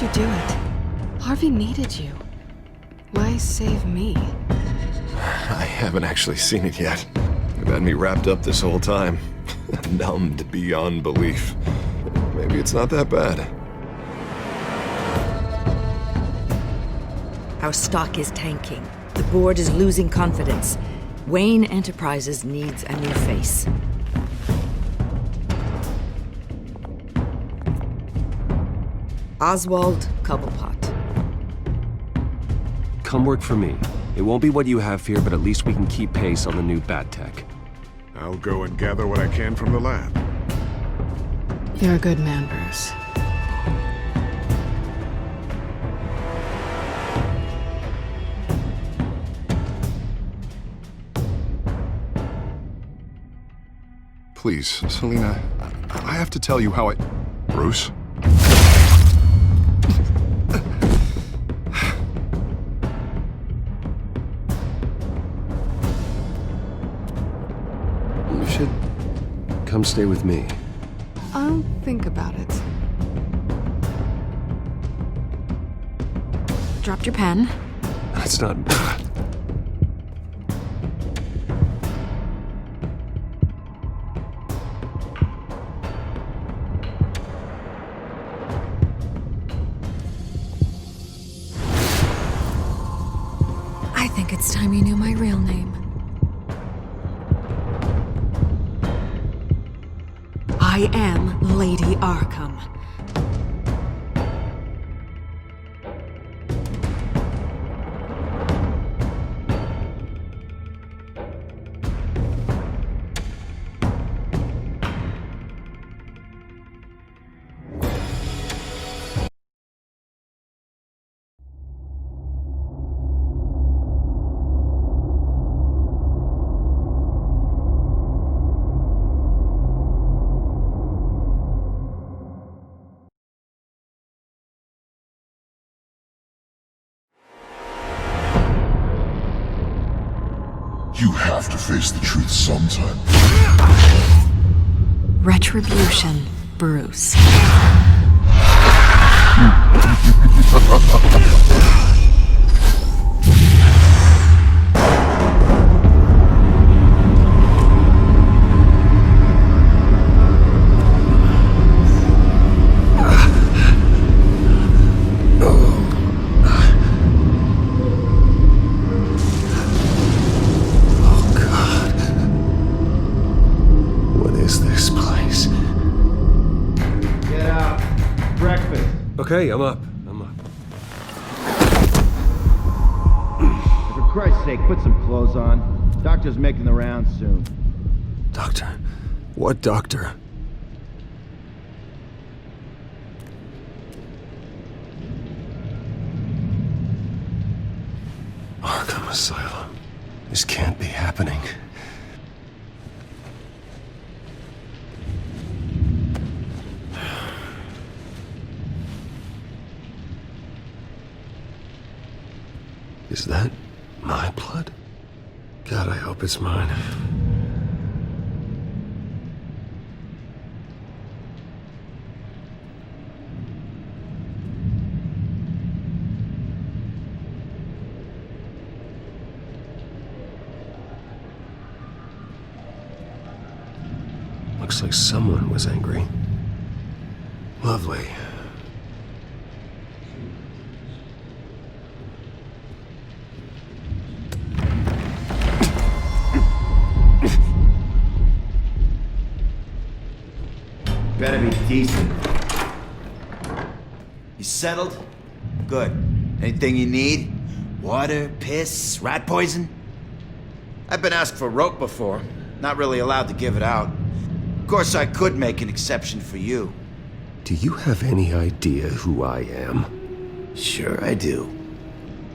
you do it? Harvey needed you. Why save me? I haven't actually seen it yet. They've had me wrapped up this whole time. Numbed beyond belief. Maybe it's not that bad. Our stock is tanking. The board is losing confidence. Wayne Enterprises needs a new face. Oswald Cobblepot. Come work for me. It won't be what you have here, but at least we can keep pace on the new bat tech. I'll go and gather what I can from the lab. You're a good man, Bruce. Please, Selina, I have to tell you how Bruce? You should come stay with me. I'll think about it. Dropped your pen. That's not... I think it's time you knew my real name. I am Lady Arkham. You have to face the truth sometime. Retribution, Bruce. Okay, I'm up. For Christ's sake, put some clothes on. Doctor's making the rounds soon. Doctor? What doctor? Arkham Asylum. This can't be happening. Is that my blood? God, I hope it's mine. Looks like someone was angry. Lovely. Better be decent. You settled? Good. Anything you need? Water, piss, rat poison? I've been asked for rope before. Not really allowed to give it out. Of course, I could make an exception for you. Do you have any idea who I am? Sure I do.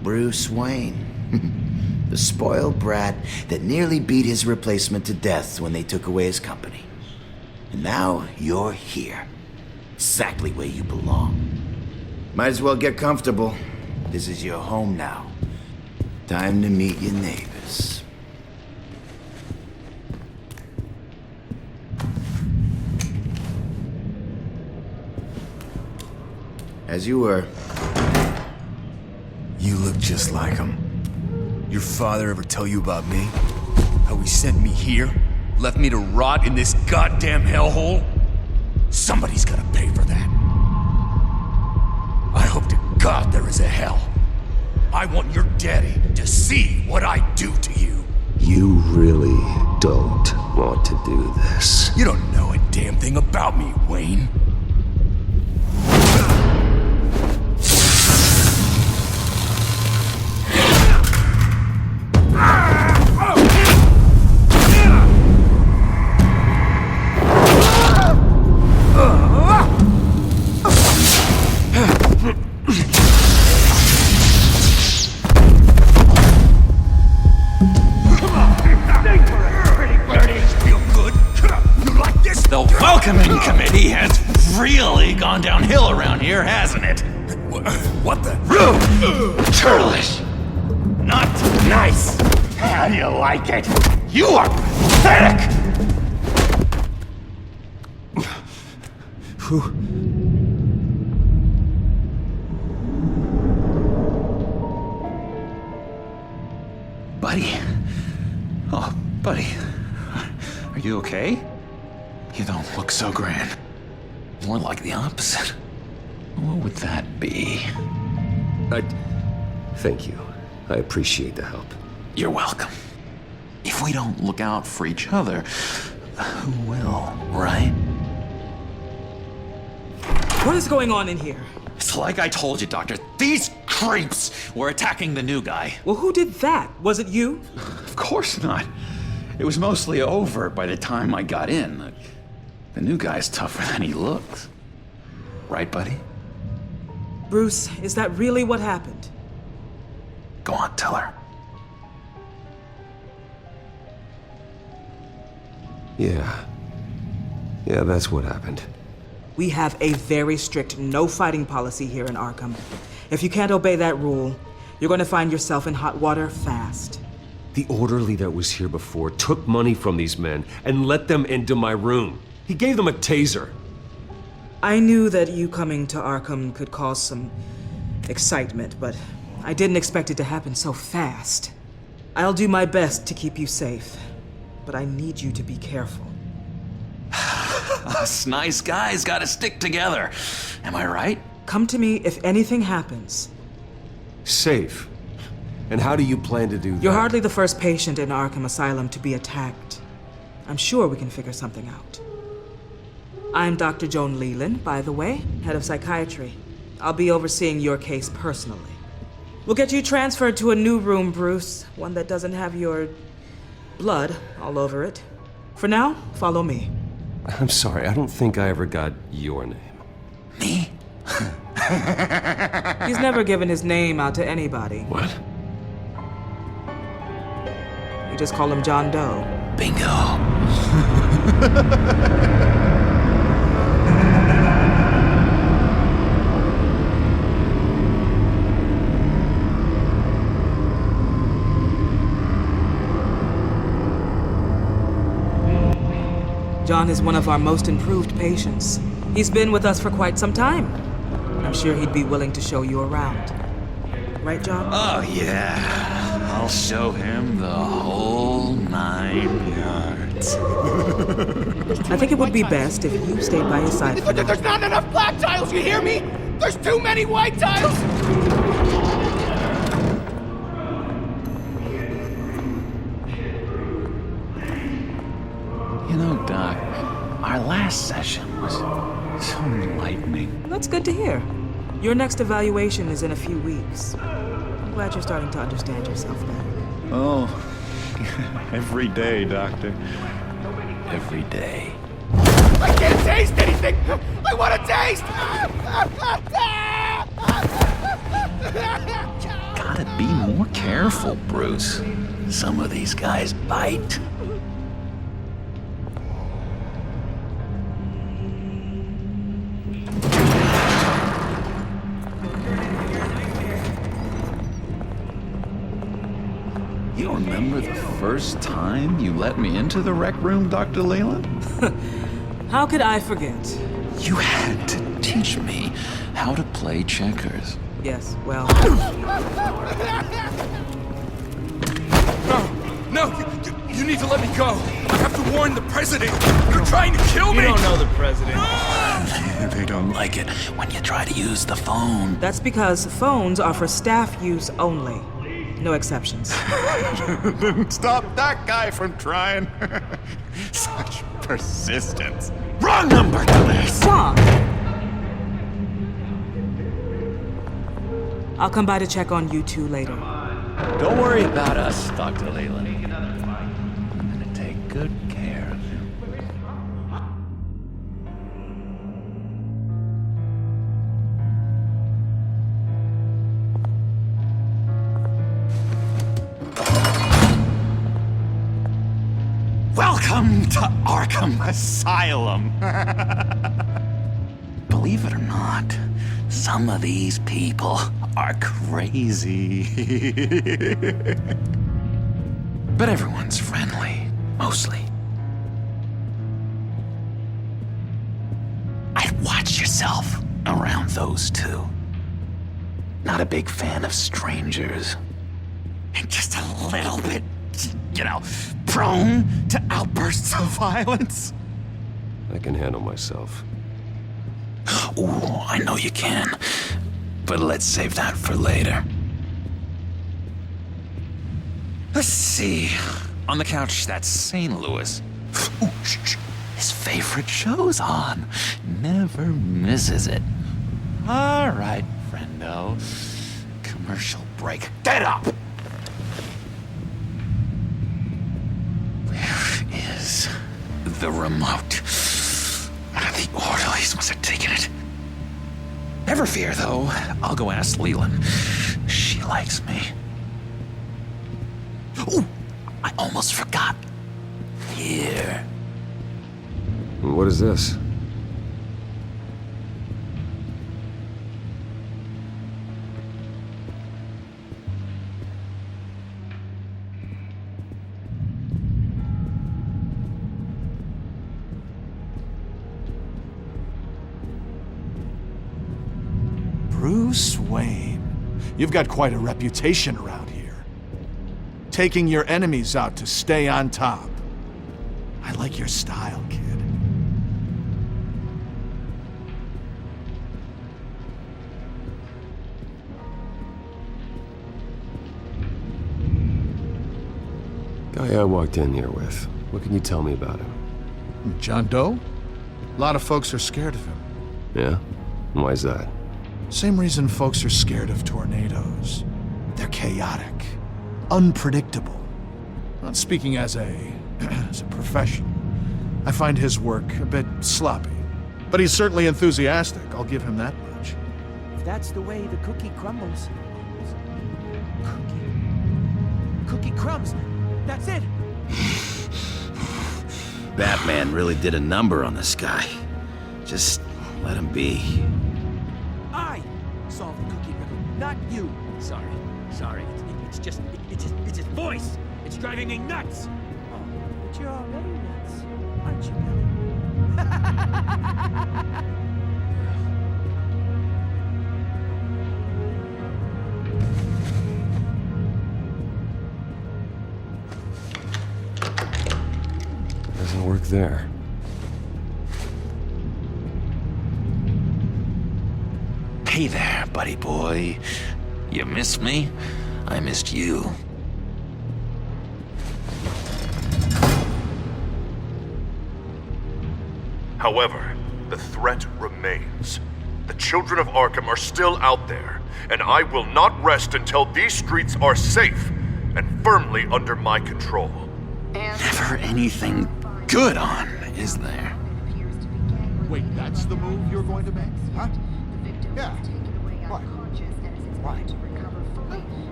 Bruce Wayne. The spoiled brat that nearly beat his replacement to death when they took away his company. And now you're here. Exactly where you belong. Might as well get comfortable. This is your home now. Time to meet your neighbors. As you were. You look just like him. Your father ever tell you about me? How he sent me here? Left me to rot in this goddamn hellhole? Somebody's gotta pay for that. I hope to God there is a hell. I want your daddy to see what I do to you. You really don't want to do this. You don't know a damn thing about me, Wayne. The welcoming committee has really gone downhill around here, hasn't it? What the? Rude! Churlish! Not nice! How do you like it? You are pathetic! Buddy? Oh, buddy. Are you okay? You don't look so grand. More like the opposite. What would that be? Thank you. I appreciate the help. You're welcome. If we don't look out for each other, who will, right? What is going on in here? It's like I told you, Doctor. These creeps were attacking the new guy. Well, who did that? Was it you? Of course not. It was mostly over by the time I got in. The new guy's tougher than he looks. Right, buddy? Bruce, is that really what happened? Go on, tell her. Yeah, that's what happened. We have a very strict no fighting policy here in Arkham. If you can't obey that rule, you're going to find yourself in hot water fast. The orderly that was here before took money from these men and let them into my room. He gave them a taser. I knew that you coming to Arkham could cause some excitement, but I didn't expect it to happen so fast. I'll do my best to keep you safe, but I need you to be careful. Us nice guys gotta stick together. Am I right? Come to me if anything happens. Safe? And how do you plan to do that? You're hardly the first patient in Arkham Asylum to be attacked. I'm sure we can figure something out. I'm Dr. Joan Leland, by the way, head of psychiatry. I'll be overseeing your case personally. We'll get you transferred to a new room, Bruce. One that doesn't have your blood all over it. For now, follow me. I'm sorry, I don't think I ever got your name. Me? He's never given his name out to anybody. What? You just call him John Doe. Bingo. John is one of our most improved patients. He's been with us for quite some time. I'm sure he'd be willing to show you around. Right, John? Oh, yeah. I'll show him the whole 9 yards. I think it would be best if you stayed by his side. There's not enough black tiles, you hear me? There's too many white tiles! You know, Doc, our last session was so enlightening. That's good to hear. Your next evaluation is in a few weeks. I'm glad you're starting to understand yourself better. Oh, every day, Doctor. Every day. I can't taste anything! I want to taste! Gotta be more careful, Bruce. Some of these guys bite. You remember the first time you let me into the rec room, Dr. Leland? How could I forget? You had to teach me how to play checkers. Yes, well... No, you need to let me go. I have to warn the president. You're trying to kill me. You don't know the president. They don't like it when you try to use the phone. That's because phones are for staff use only. No exceptions. Stop that guy from trying. Such persistence. Wrong number, dumbass. Tom! I'll come by to check on you two later. Don't worry about us, Dr. Leland. I'm gonna take good care of you. Welcome to Arkham Asylum. Believe it or not, some of these people are crazy. But everyone's friendly, mostly. I'd watch yourself around those two. Not a big fan of strangers. And just a little bit, prone to outbursts of violence. I can handle myself. Ooh, I know you can. But let's save that for later. Let's see. On the couch, that's St. Louis. Ooh, shh. His favorite show's on. Never misses it. All right, friendo. Commercial break. Get up! Where is the remote? The orderlies must have taken it. Never fear, though. I'll go ask Leland. She likes me. Ooh, I almost forgot. Here. What is this? Bruce Wayne, you've got quite a reputation around here. Taking your enemies out to stay on top. I like your style, kid. Guy I walked in here with. What can you tell me about him? John Doe? A lot of folks are scared of him. Yeah? Why is that? Same reason folks are scared of tornadoes. They're chaotic, unpredictable. Not speaking as a professional, I find his work a bit sloppy. But he's certainly enthusiastic, I'll give him that much. If that's the way the cookie crumbles. Cookie crumbs. That's it. Batman really did a number on this guy. Just let him be. I solved the cookie riddle, not you. Sorry. It's just his voice. It's driving me nuts. Oh, but you're already nuts, aren't you, Billy? Doesn't work there. Hey there, buddy boy. You missed me? I missed you. However, the threat remains. The children of Arkham are still out there, and I will not rest until these streets are safe and firmly under my control. Never anything good on, is there? Wait, that's the move you're going to make? Huh? Yeah. Why? Why?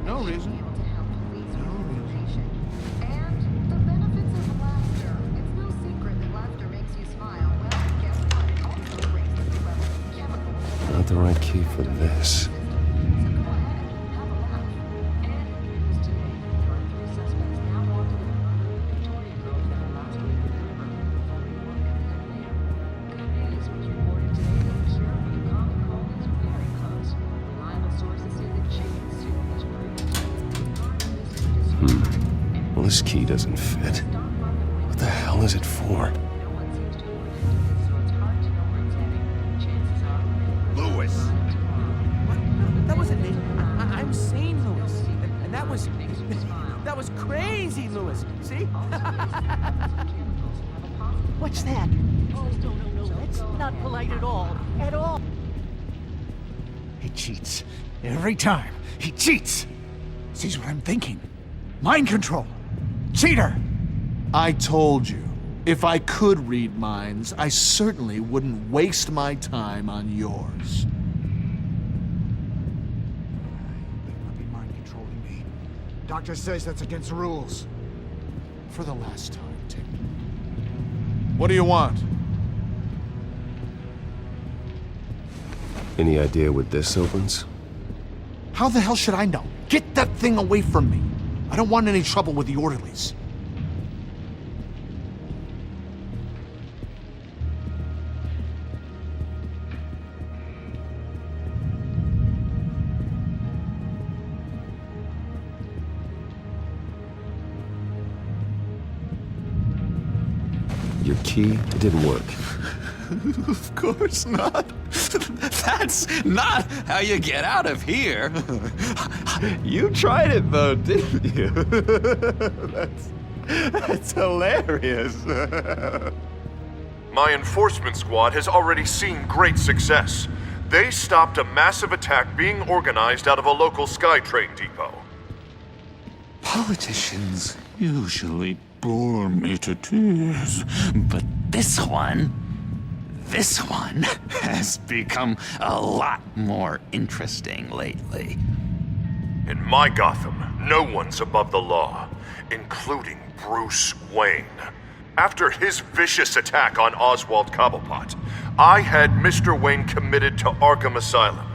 No reason. Not the right key for this. Well, this key doesn't fit. What the hell is it for? Lewis! What? That wasn't me. I'm sane, Lewis. And that was... that was crazy, Lewis. See? What's that? Oh, no. That's not polite at all. At all. He cheats. Every time. He cheats! Sees what I'm thinking. Mind control. Cheater! I told you, if I could read minds, I certainly wouldn't waste my time on yours. You better not be mind controlling me. Doctor says that's against the rules. For the last time, Tim. What do you want? Any idea what this opens? How the hell should I know? Get that thing away from me. I don't want any trouble with the orderlies. Your key, it didn't work. Of course not. That's not how you get out of here. You tried it though, didn't you? That's hilarious. My enforcement squad has already seen great success. They stopped a massive attack being organized out of a local SkyTrain depot. Politicians usually bore me to tears, but this one has become a lot more interesting lately. In my Gotham, no one's above the law, including Bruce Wayne. After his vicious attack on Oswald Cobblepot, I had Mr. Wayne committed to Arkham Asylum,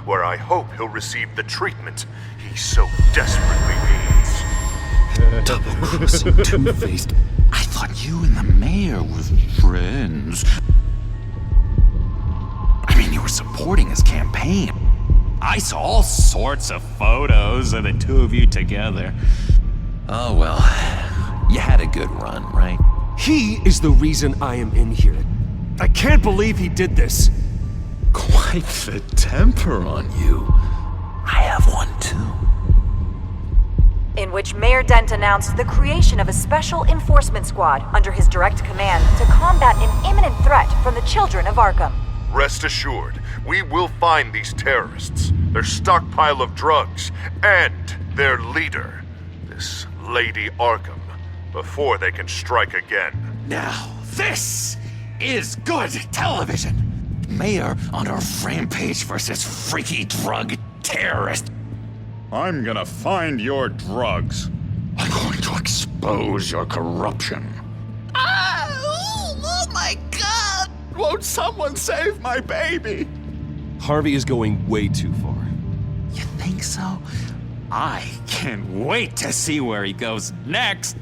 where I hope he'll receive the treatment he so desperately needs. Double-crossing, two-faced. I thought you and the mayor were friends. I mean, you were supporting his campaign. I saw all sorts of photos of the two of you together. Oh, well, you had a good run, right? He is the reason I am in here. I can't believe he did this. Quite the temper on you. I have one too. In which Mayor Dent announced the creation of a special enforcement squad under his direct command to combat an imminent threat from the children of Arkham. Rest assured, we will find these terrorists, their stockpile of drugs, and their leader, this Lady Arkham, before they can strike again. Now, this is good television. Mayor on a rampage versus freaky drug terrorist. I'm gonna find your drugs. I'm going to expose your corruption. Oh my God! Won't someone save my baby? Harvey is going way too far. You think so? I can't wait to see where he goes next.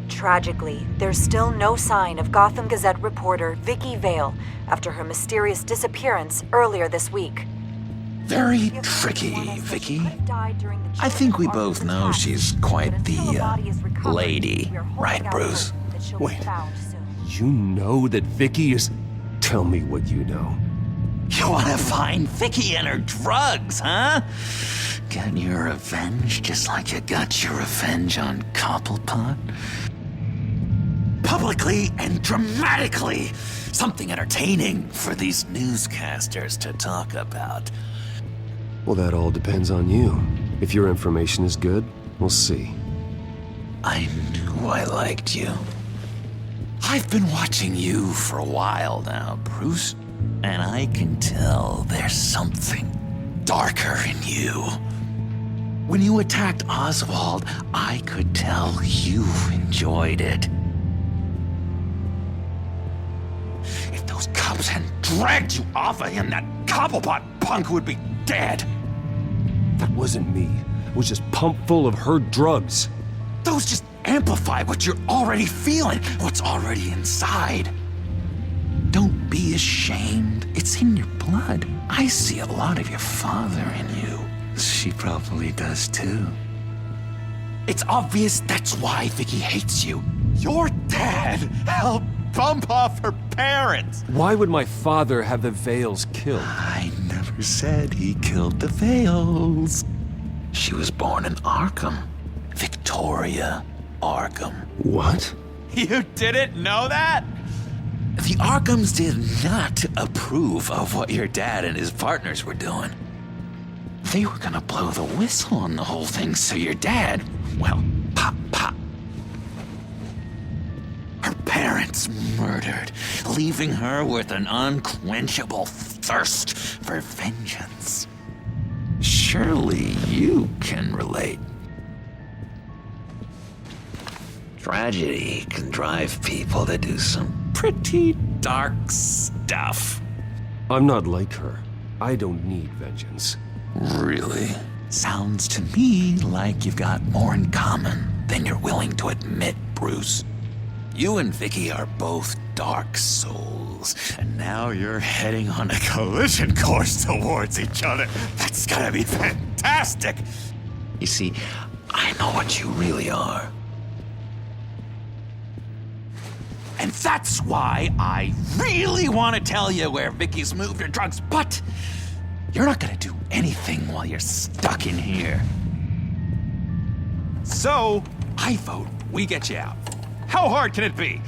Tragically, there's still no sign of Gotham Gazette reporter Vicky Vale after her mysterious disappearance earlier this week. Very tricky, Vicky. I think we both know she's quite the, lady, right, Bruce? Wait, you know that Vicky is... Tell me what you know. You want to find Vicky and her drugs, huh? Get your revenge just like you got your revenge on Cobblepot? Publicly and dramatically! Something entertaining for these newscasters to talk about. Well, that all depends on you. If your information is good, we'll see. I knew I liked you. I've been watching you for a while now, Bruce, and I can tell there's something darker in you. When you attacked Oswald, I could tell you enjoyed it. If those cops hadn't dragged you off of him, that Cobblepot punk would be dead. That wasn't me. It was just pumped full of her drugs. Those just amplify what you're already feeling, what's already inside. Don't be ashamed. It's in your blood. I see a lot of your father in you. She probably does too. It's obvious that's why Vicky hates you. Your dad helped bump off her parents. Why would my father have the Vales killed? I never said he killed the Vales. She was born in Arkham. Victoria Arkham. What? You didn't know that? The Arkhams did not approve of what your dad and his partners were doing. They were gonna blow the whistle on the whole thing, so your dad, well, pop. Her parents murdered, leaving her with an unquenchable thirst for vengeance. Surely you can relate. Tragedy can drive people to do some pretty dark stuff. I'm not like her. I don't need vengeance. Really? Sounds to me like you've got more in common than you're willing to admit, Bruce. You and Vicky are both dark souls, and now you're heading on a collision course towards each other. That's gonna be fantastic! You see, I know what you really are. And that's why I really want to tell you where Vicky's moved her drugs, but you're not gonna do anything while you're stuck in here. So, I vote we get you out. How hard can it be?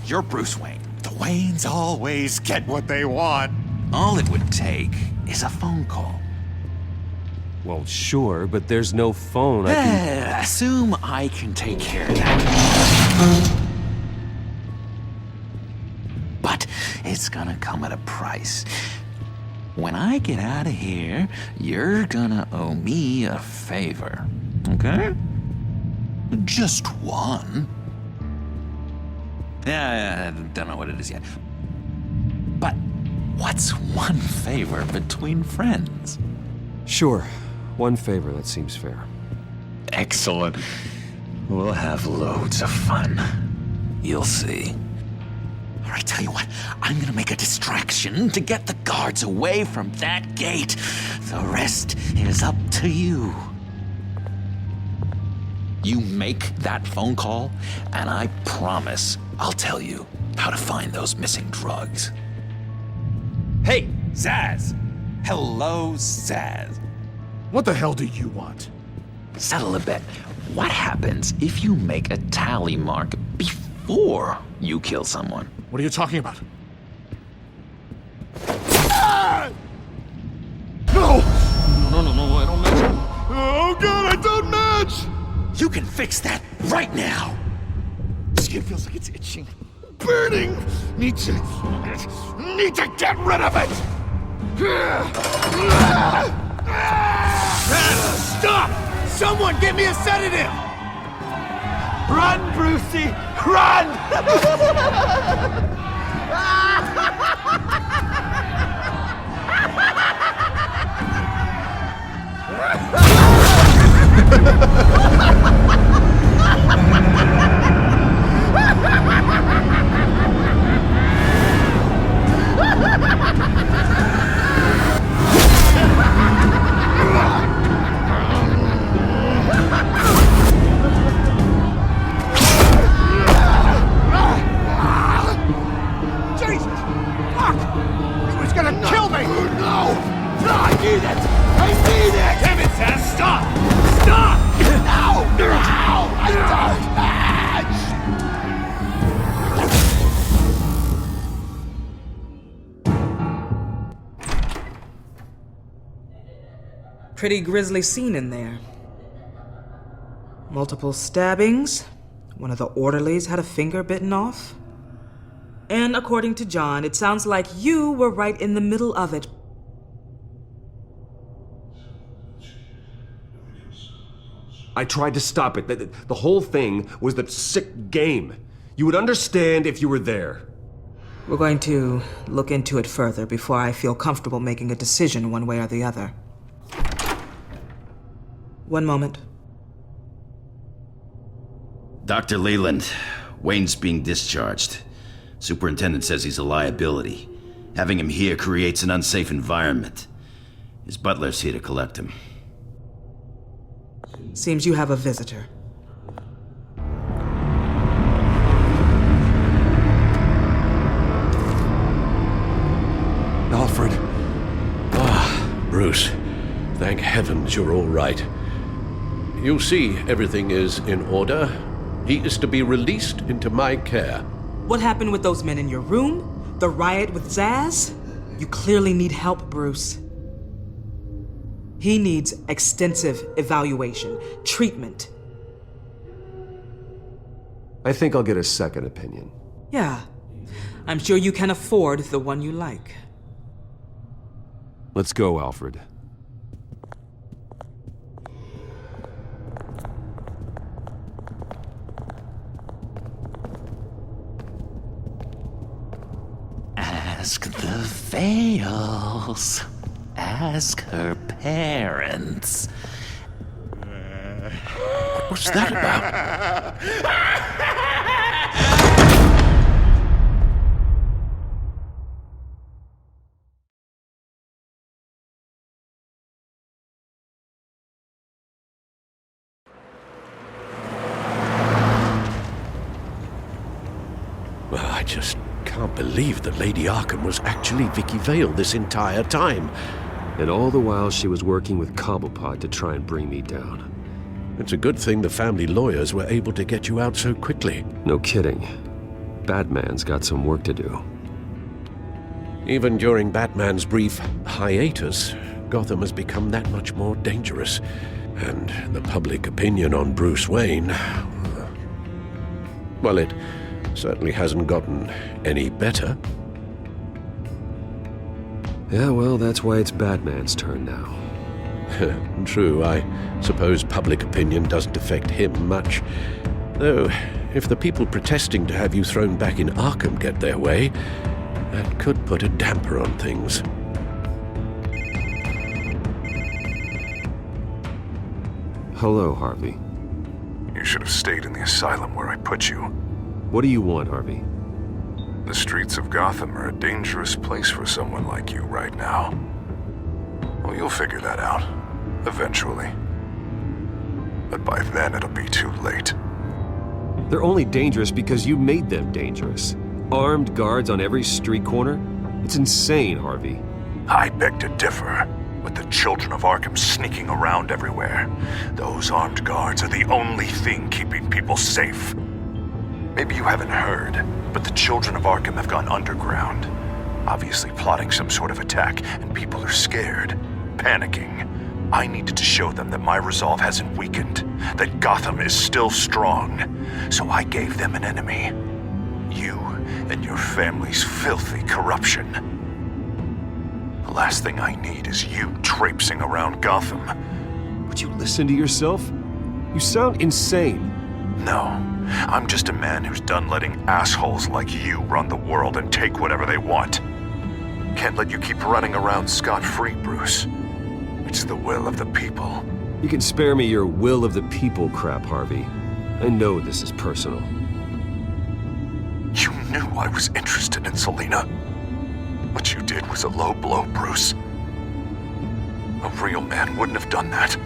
You're Bruce Wayne. The Waynes always get what they want. All it would take is a phone call. Well, sure, but there's no phone. I can... Assume I can take care of that. But it's gonna come at a price. When I get out of here, you're gonna owe me a favor, okay? Just one. Yeah, I don't know what it is yet. But what's one favor between friends? Sure. One favor, that seems fair. Excellent. We'll have loads of fun. You'll see. All right, tell you what, I'm gonna make a distraction to get the guards away from that gate. The rest is up to you. You make that phone call, and I promise I'll tell you how to find those missing drugs. Hey, Zaz! Hello, Zaz. What the hell do you want? Settle a bet. What happens if you make a tally mark before you kill someone? What are you talking about? No! No, I don't match. Oh god, I don't match! You can fix that right now! Skin feels like it's itching. Burning! Need to get rid of it! Stop! Someone give me a sedative! Run, Brucey! Run! Jesus! Fuck! He was gonna kill me! No! I need it! I need it! Damn it, Sam! Stop! Stop! No! No! I don't match! Pretty grisly scene in there. Multiple stabbings. One of the orderlies had a finger bitten off. And according to John, it sounds like you were right in the middle of it. I tried to stop it. The whole thing was the sick game. You would understand if you were there. We're going to look into it further before I feel comfortable making a decision one way or the other. One moment. Dr. Leland, Wayne's being discharged. Superintendent says he's a liability. Having him here creates an unsafe environment. His butler's here to collect him. Seems you have a visitor. Bruce. Thank heavens you're all right. You see, everything is in order. He is to be released into my care. What happened with those men in your room? The riot with Zaz? You clearly need help, Bruce. He needs extensive evaluation, treatment. I think I'll get a second opinion. Yeah, I'm sure you can afford the one you like. Let's go, Alfred. Ask the Vales. Ask her parents. What's that about? Well, I just can't believe that Lady Arkham was actually Vicky Vale this entire time. And all the while she was working with Cobblepot to try and bring me down. It's a good thing the family lawyers were able to get you out so quickly. No kidding. Batman's got some work to do. Even during Batman's brief hiatus, Gotham has become that much more dangerous. And the public opinion on Bruce Wayne... well, it certainly hasn't gotten any better. Yeah, well, that's why it's Batman's turn now. True, I suppose public opinion doesn't affect him much. Though, if the people protesting to have you thrown back in Arkham get their way, that could put a damper on things. Hello, Harvey. You should have stayed in the asylum where I put you. What do you want, Harvey? The streets of Gotham are a dangerous place for someone like you right now. Well, you'll figure that out. Eventually. But by then it'll be too late. They're only dangerous because you made them dangerous. Armed guards on every street corner? It's insane, Harvey. I beg to differ. With the children of Arkham sneaking around everywhere, those armed guards are the only thing keeping people safe. Maybe you haven't heard, but the children of Arkham have gone underground. Obviously plotting some sort of attack, and people are scared, panicking. I needed to show them that my resolve hasn't weakened, that Gotham is still strong. So I gave them an enemy. You and your family's filthy corruption. The last thing I need is you traipsing around Gotham. Would you listen to yourself? You sound insane. No, I'm just a man who's done letting assholes like you run the world and take whatever they want. Can't let you keep running around scot-free, Bruce. It's the will of the people. You can spare me your will of the people crap, Harvey. I know this is personal. You knew I was interested in Selina. What you did was a low blow, Bruce. A real man wouldn't have done that.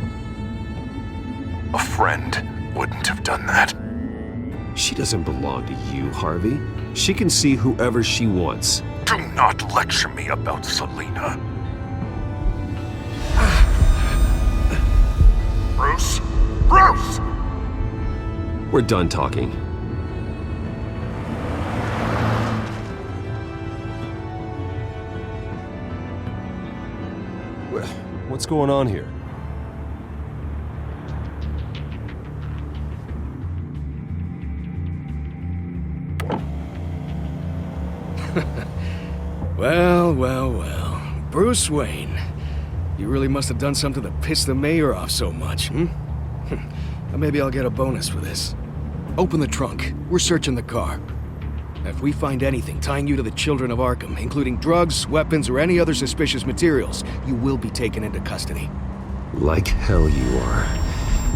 A friend wouldn't have done that. She doesn't belong to you, Harvey. She can see whoever she wants. Do not lecture me about Selina. Bruce? Bruce! We're done talking. What's going on here? Well. Bruce Wayne. You really must have done something to piss the mayor off so much, hmm? Maybe I'll get a bonus for this. Open the trunk. We're searching the car. If we find anything tying you to the children of Arkham, including drugs, weapons, or any other suspicious materials, you will be taken into custody. Like hell you are.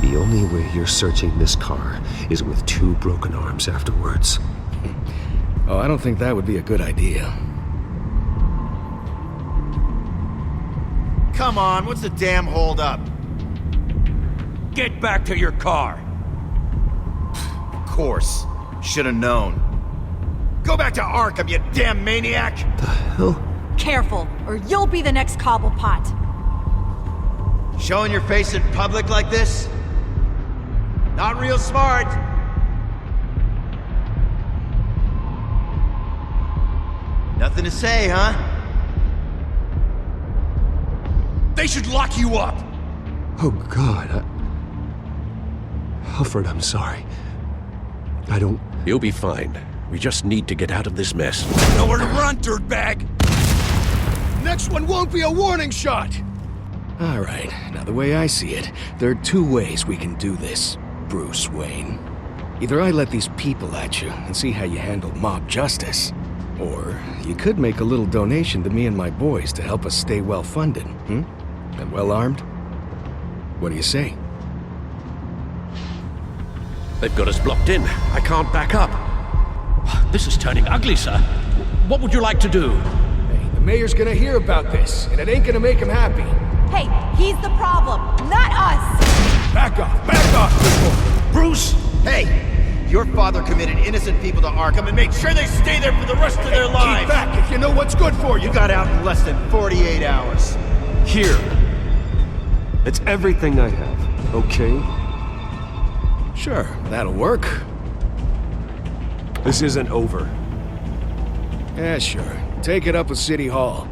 The only way you're searching this car is with 2 broken arms afterwards. Oh, I don't think that would be a good idea. Come on, what's the damn holdup? Get back to your car! Of course. Should have known. Go back to Arkham, you damn maniac! The hell? Careful, or you'll be the next Cobblepot. Showing your face in public like this? Not real smart. Nothing to say, huh? They should lock you up! Oh, God. Alfred, I'm sorry. I don't... You'll be fine. We just need to get out of this mess. Nowhere to run, dirtbag! Next one won't be a warning shot! All right, now the way I see it, there are two ways we can do this, Bruce Wayne. Either I let these people at you and see how you handle mob justice, or you could make a little donation to me and my boys to help us stay well-funded, and well-armed. What do you say? They've got us blocked in. I can't back up. This is turning ugly, sir. What would you like to do? Hey, the mayor's gonna hear about this, and it ain't gonna make him happy. Hey, he's the problem, not us! Back off, people! Bruce! Hey! Your father committed innocent people to Arkham and made sure they stay there for the rest of their lives! Keep back if you know what's good for you! You got out in less than 48 hours. Here. It's everything I have, okay? Sure, that'll work. This isn't over. Yeah, sure. Take it up with City Hall.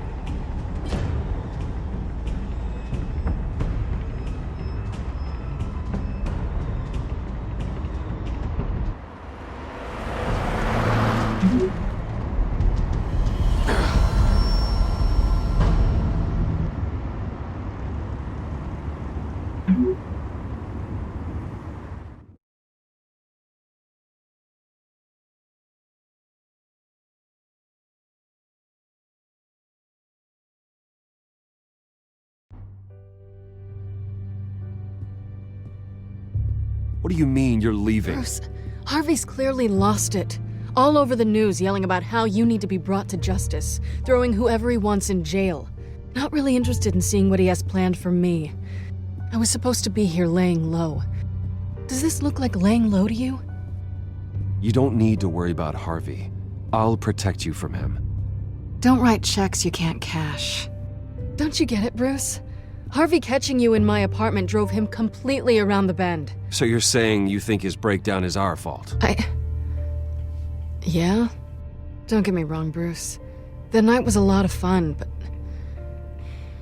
What do you mean you're leaving? Bruce, Harvey's clearly lost it. All over the news yelling about how you need to be brought to justice, throwing whoever he wants in jail. Not really interested in seeing what he has planned for me. I was supposed to be here laying low. Does this look like laying low to you? You don't need to worry about Harvey. I'll protect you from him. Don't write checks you can't cash. Don't you get it, Bruce? Harvey catching you in my apartment drove him completely around the bend. So you're saying you think his breakdown is our fault? Yeah? Don't get me wrong, Bruce. The night was a lot of fun, but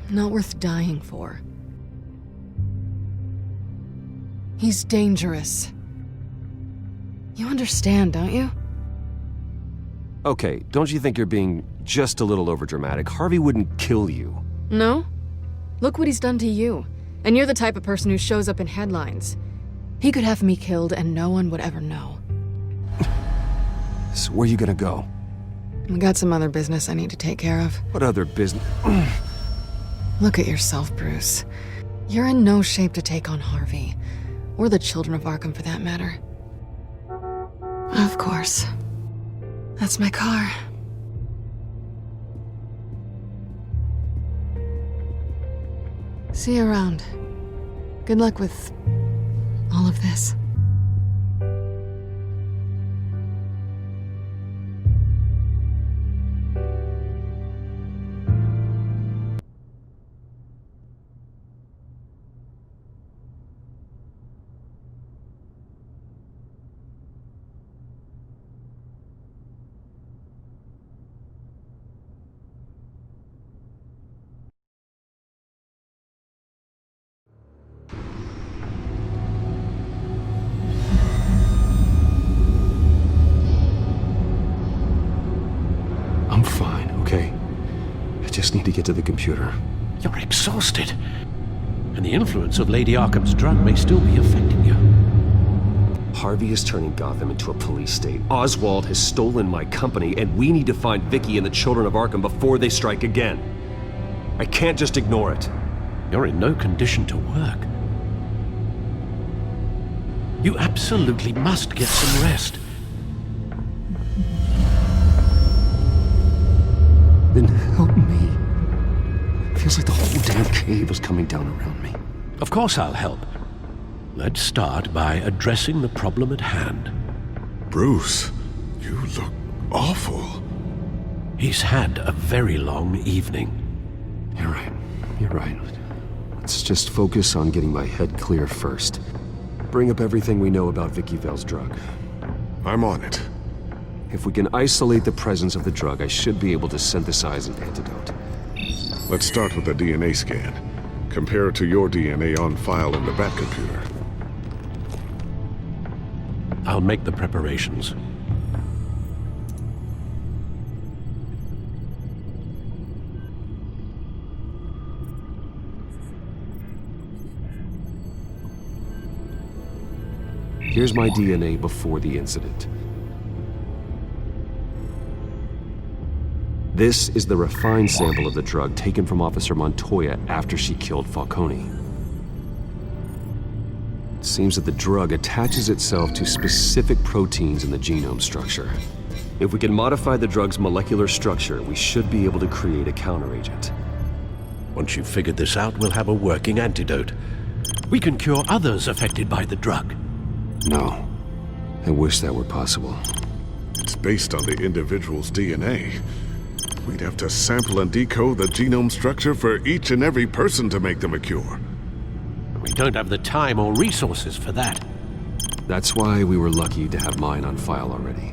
not worth dying for. He's dangerous. You understand, don't you? Okay, don't you think you're being just a little overdramatic? Harvey wouldn't kill you. No? Look what he's done to you. And you're the type of person who shows up in headlines. He could have me killed and no one would ever know. So where are you gonna go? I got some other business I need to take care of. What other business? Look at yourself, Bruce. You're in no shape to take on Harvey. Or the children of Arkham, for that matter. Of course. That's my car. See you around. Good luck with all of this. I'm fine, okay? I just need to get to the computer. You're exhausted. And the influence of Lady Arkham's drug may still be affecting you. Harvey is turning Gotham into a police state. Oswald has stolen my company, and we need to find Vicky and the children of Arkham before they strike again. I can't just ignore it. You're in no condition to work. You absolutely must get some rest. Then help me. It feels like the whole damn cave is coming down around me. Of course I'll help. Let's start by addressing the problem at hand. Bruce, you look awful. He's had a very long evening. You're right. You're right. Let's Let's just focus on getting my head clear first. Bring up everything we know about Vicky Vale's drug. I'm on it. If we can isolate the presence of the drug, I should be able to synthesize an antidote. Let's start with a DNA scan. Compare it to your DNA on file in the Bat computer. I'll make the preparations. Here's my DNA before the incident. This is the refined sample of the drug taken from Officer Montoya after she killed Falcone. It seems that the drug attaches itself to specific proteins in the genome structure. If we can modify the drug's molecular structure, we should be able to create a counteragent. Once you've figured this out, we'll have a working antidote. We can cure others affected by the drug. No. I wish that were possible. It's based on the individual's DNA. We'd have to sample and decode the genome structure for each and every person to make them a cure. We don't have the time or resources for that. That's why we were lucky to have mine on file already.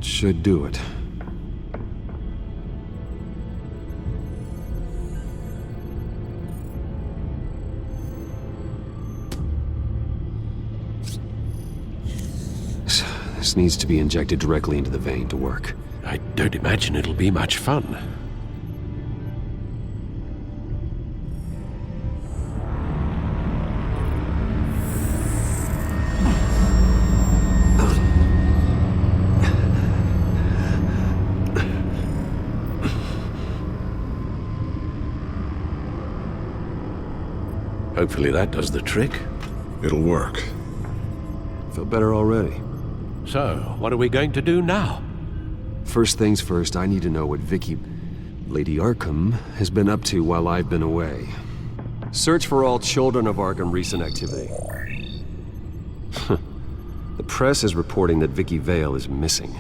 Should do it. This needs to be injected directly into the vein to work. I don't imagine it'll be much fun. Hopefully that does the trick. It'll work. Feel better already. So, what are we going to do now? First things first, I need to know what Vicky, Lady Arkham, has been up to while I've been away. Search for all children of Arkham recent activity. The press is reporting that Vicky Vale is missing.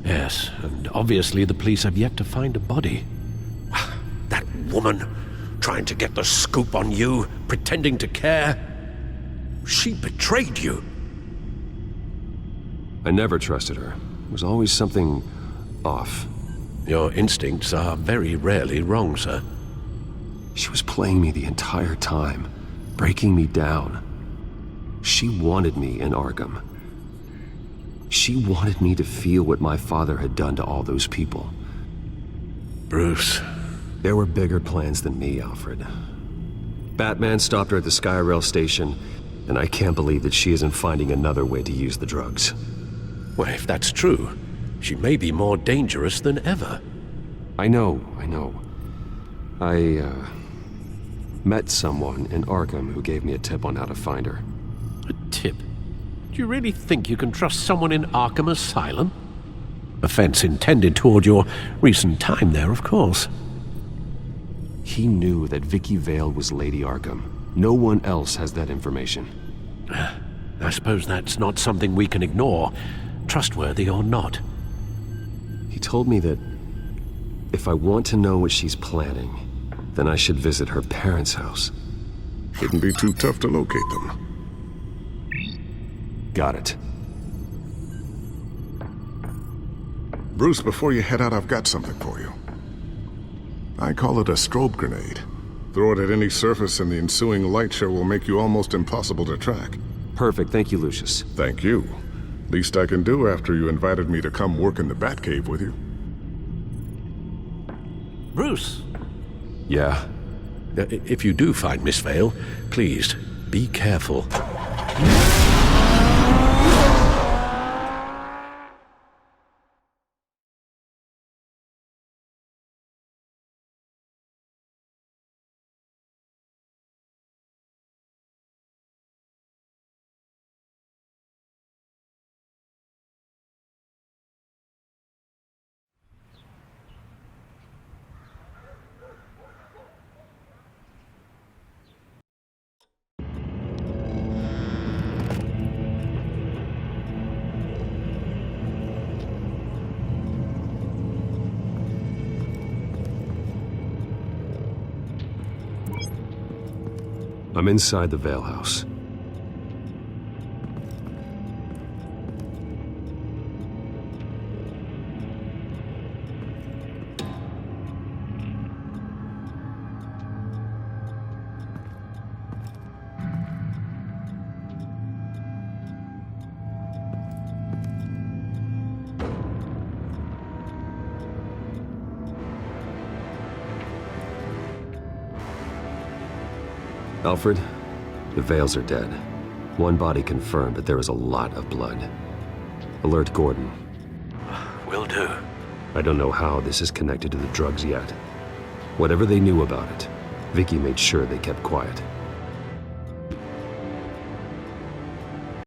Yes, and obviously the police have yet to find a body. That woman, trying to get the scoop on you, pretending to care. She betrayed you. I never trusted her. There was always something off. Your instincts are very rarely wrong, sir. She was playing me the entire time, breaking me down. She wanted me in Arkham. She wanted me to feel what my father had done to all those people. Bruce. There were bigger plans than me, Alfred. Batman stopped her at the Skyrail station, and I can't believe that she isn't finding another way to use the drugs. Well, if that's true, she may be more dangerous than ever. I know. I met someone in Arkham who gave me a tip on how to find her. A tip? Do you really think you can trust someone in Arkham Asylum? Offense intended toward your recent time there, of course. He knew that Vicky Vale was Lady Arkham. No one else has that information. I suppose that's not something we can ignore, trustworthy or not. He told me that if I want to know what she's planning, then I should visit her parents' house. Shouldn't be too tough to locate them. Got it. Bruce, before you head out, I've got something for you. I call it a strobe grenade. Throw it at any surface and the ensuing light show will make you almost impossible to track. Perfect, thank you, Lucius. Thank you. Least I can do after you invited me to come work in the Batcave with you. Bruce! Yeah? If you do find Miss Vale, please, be careful. I'm inside the Vale House. Alfred, the Vales are dead. One body confirmed, but there is a lot of blood. Alert Gordon. Will do. I don't know how this is connected to the drugs yet. Whatever they knew about it, Vicky made sure they kept quiet.